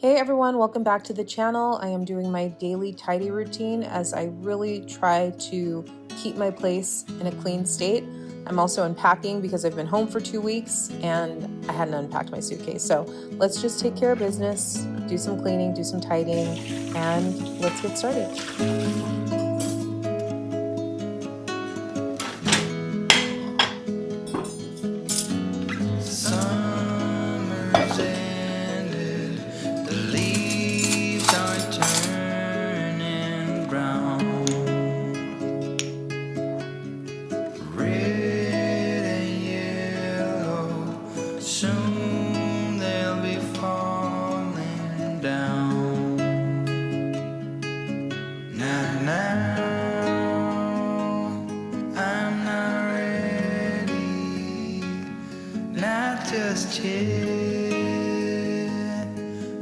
Hey everyone, welcome back to the channel. I am doing my daily tidy routine as I really try to keep my place in a clean state. I'm also unpacking because I've been home for 2 weeks and I hadn't unpacked my suitcase. So let's just take care of business, do some cleaning, do some tidying, and let's get started. Just yet,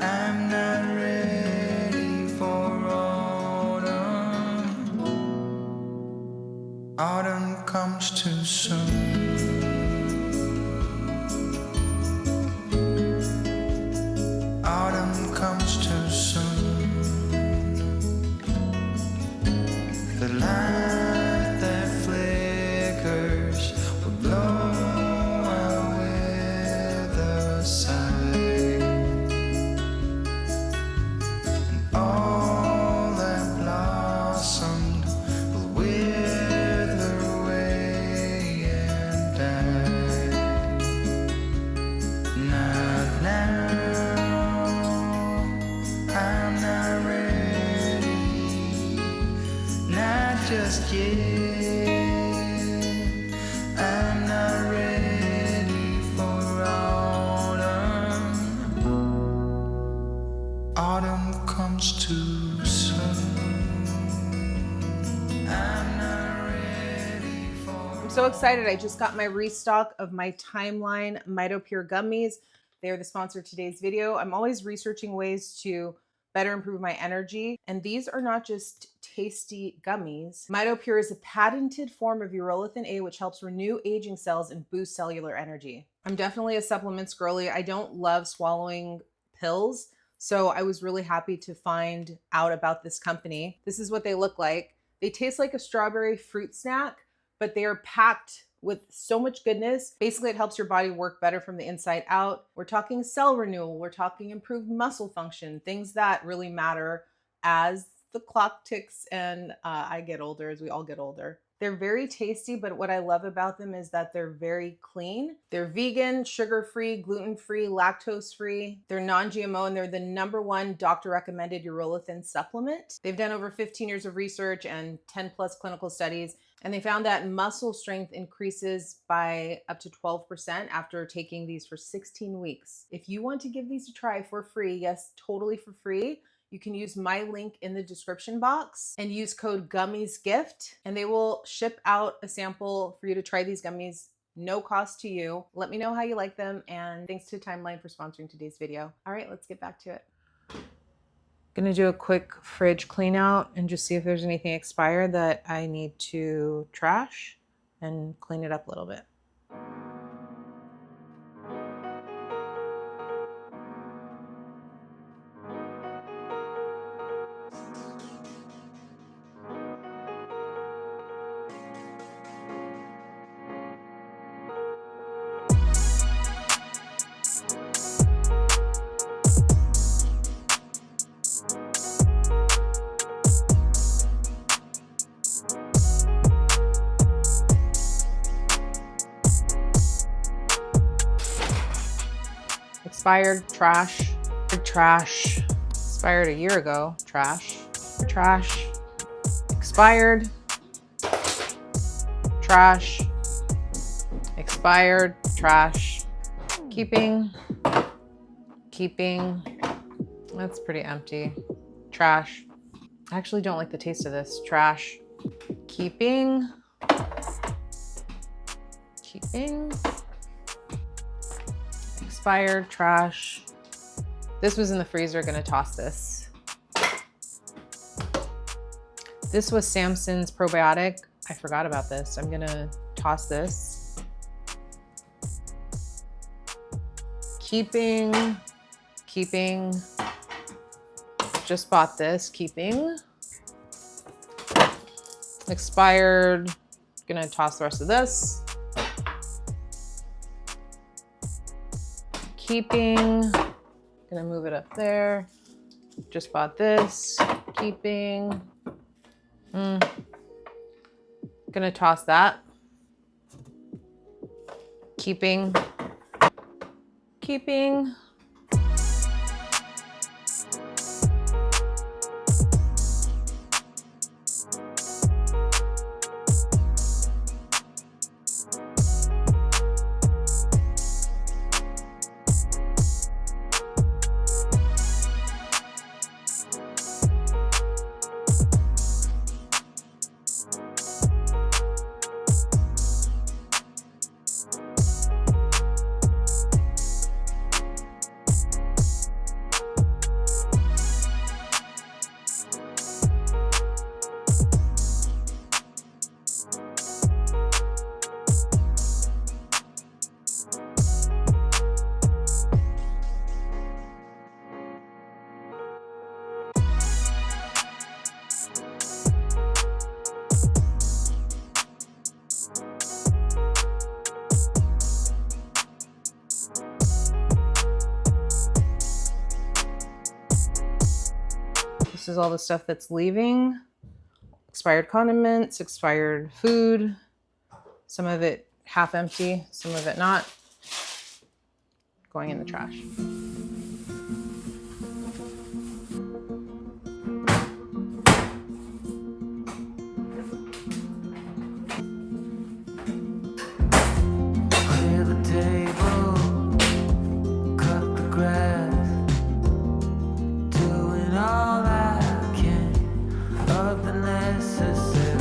I'm not ready for autumn. Autumn comes too soon. Autumn comes too soon. The light that flickers will blow side, and all that blossomed will wither away and die. Not now, I'm not ready, not just yet. I'm not ready for autumn comes too soon. I'm not ready for. I'm so excited. I just got my restock of my Timeline Mito Pure gummies. They are the sponsor of today's video. I'm always researching ways to better improve my energy. And these are not just tasty gummies. Mito Pure is a patented form of urolithin A, which helps renew aging cells and boost cellular energy. I'm definitely a supplements girly. I don't love swallowing pills. So I was really happy to find out about this company. This is what they look like. They taste like a strawberry fruit snack, but they are packed with so much goodness. Basically, it helps your body work better from the inside out. We're talking cell renewal. We're talking improved muscle function, things that really matter as the clock ticks and I get older, as we all get older. They're very tasty, but what I love about them is that they're very clean. They're vegan, sugar-free, gluten-free, lactose-free. They're non-GMO, and they're the #1 doctor-recommended urolithin supplement. They've done over 15 years of research and 10 plus clinical studies, and they found that muscle strength increases by up to 12% after taking these for 16 weeks. If you want to give these a try for free, yes, totally for free, you can use my link in the description box and use code GUMMIESGIFT, and they will ship out a sample for you to try these gummies, no cost to you. Let me know how you like them, and thanks to Timeline for sponsoring today's video. All right, let's get back to it. Gonna do a quick fridge clean out and just see if there's anything expired that I need to trash and clean it up a little bit. Expired, trash, trash. Expired a year ago, trash, trash. Expired, trash, expired, trash. Keeping, that's pretty empty. Trash. I actually don't like the taste of this. Trash. Keeping. Expired, trash. This was in the freezer, gonna toss this. This was Samson's probiotic. I forgot about this. I'm gonna toss this. Keeping, just bought this, keeping. Expired. Gonna toss the rest of this. Keeping. Gonna move it up there. Just bought this, keeping. Gonna toss that. Keeping. Keeping. This is all the stuff that's leaving. Expired condiments, expired food. Some of it half empty, some of it not. Going in the trash. Clear the table, cut the grass, doing all I can of the necessary.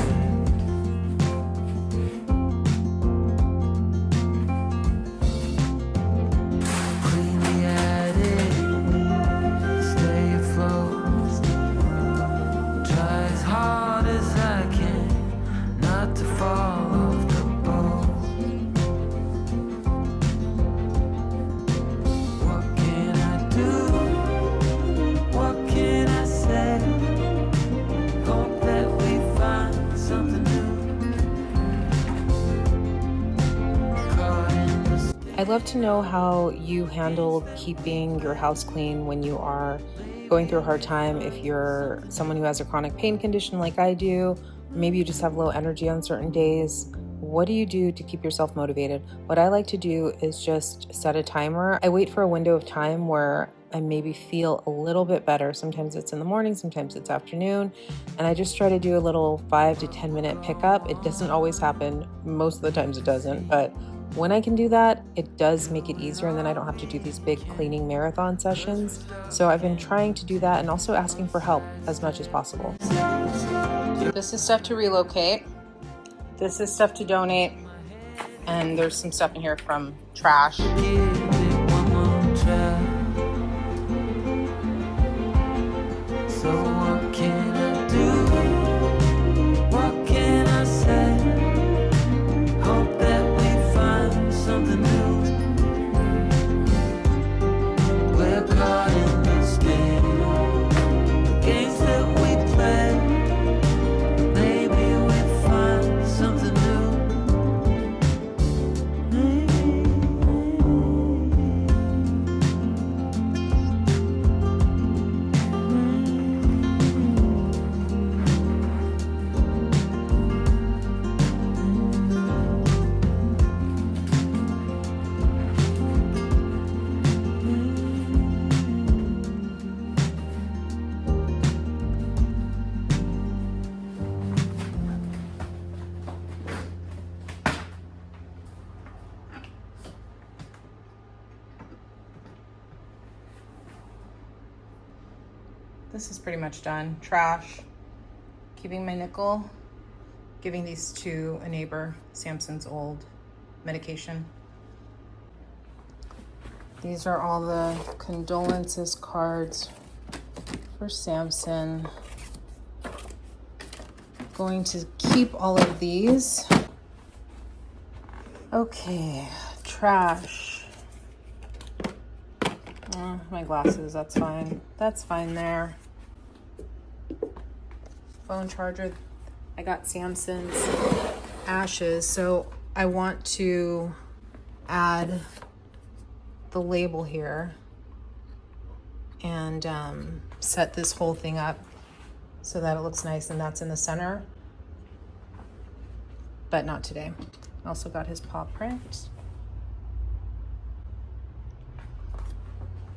Clean the attic, stay afloat. Try as hard as I can not to fall off the boat. What can I do? What can I say? Hope that we find something new. Caught in the I'd love to know how you handle keeping your house clean when you are going through a hard time. If you're someone who has a chronic pain condition like I do, maybe you just have low energy on certain days. What do you do to keep yourself motivated? What I like to do is just set a timer. I wait for a window of time where I maybe feel a little bit better. Sometimes it's in the morning, sometimes it's afternoon. And I just try to do a little 5 to 10 minute pickup. It doesn't always happen. Most of the times it doesn't. But when I can do that, it does make it easier. And then I don't have to do these big cleaning marathon sessions. So I've been trying to do that and also asking for help as much as possible. This is stuff to relocate. This is stuff to donate. And there's some stuff in here from trash. give it one more try. So what can I do? What can I say? Hope that we find something new. We're caught in the spin, the games that we play. Maybe we find something new. This is pretty much done. Trash. Keeping my nickel. Giving these to a neighbor, Samson's old medication. These are all the condolences cards for Samson. Going to keep all of these. Okay, trash. My glasses, that's fine. That's fine there. phone charger. I got Samson's ashes, so I want to add the label here and set this whole thing up so that it looks nice, and that's in the center, but not today. I also got his paw print.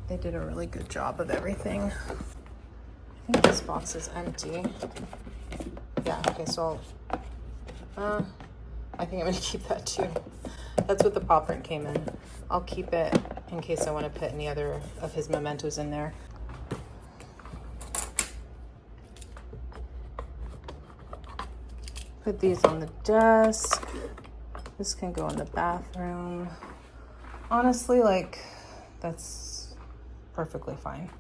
They did a really good job of everything. I think this box is empty. Yeah, okay, so I think I'm gonna keep that too. That's what the paw print came in. I'll keep it in case I want to put any other of his mementos in there. Put these on the desk. This can go in the bathroom. Honestly, like, that's perfectly fine.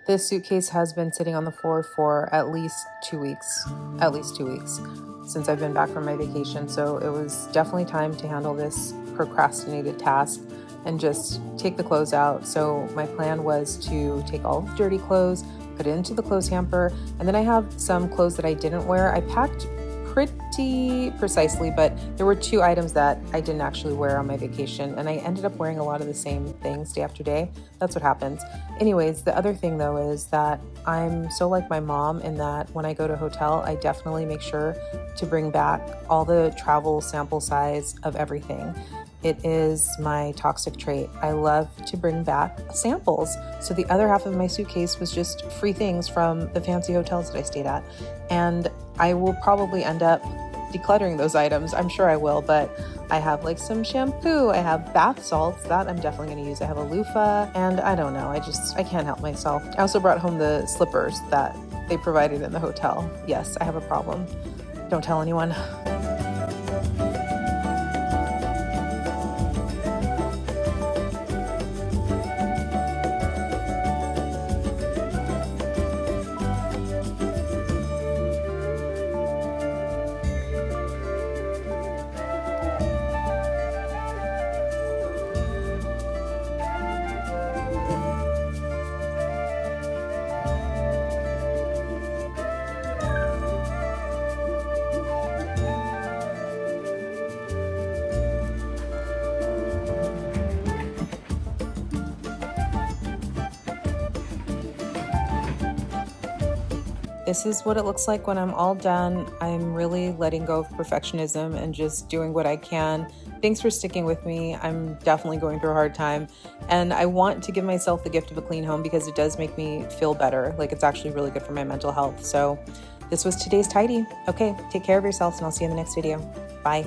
This suitcase has been sitting on the floor for at least 2 weeks. At least 2 weeks since I've been back from my vacation. So it was definitely time to handle this procrastinated task and just take the clothes out. So my plan was to take all of the dirty clothes, put it into the clothes hamper, and then I have some clothes that I didn't wear. I packed pretty precisely, but there were 2 items that I didn't actually wear on my vacation, and I ended up wearing a lot of the same things day after day. That's what happens. Anyways, the other thing though is that I'm so like my mom in that when I go to a hotel, I definitely make sure to bring back all the travel sample size of everything. It is my toxic trait. I love to bring back samples. So the other half of my suitcase was just free things from the fancy hotels that I stayed at. And I will probably end up decluttering those items. I'm sure I will, but I have like some shampoo. I have bath salts that I'm definitely going to use. I have a loofah, and I don't know. I can't help myself. I also brought home the slippers that they provided in the hotel. Yes, I have a problem. Don't tell anyone. This is what it looks like when I'm all done. I'm really letting go of perfectionism and just doing what I can. Thanks for sticking with me. I'm definitely going through a hard time, and I want to give myself the gift of a clean home because it does make me feel better. Like, it's actually really good for my mental health. So this was today's tidy. Okay, take care of yourselves, and I'll see you in the next video. Bye.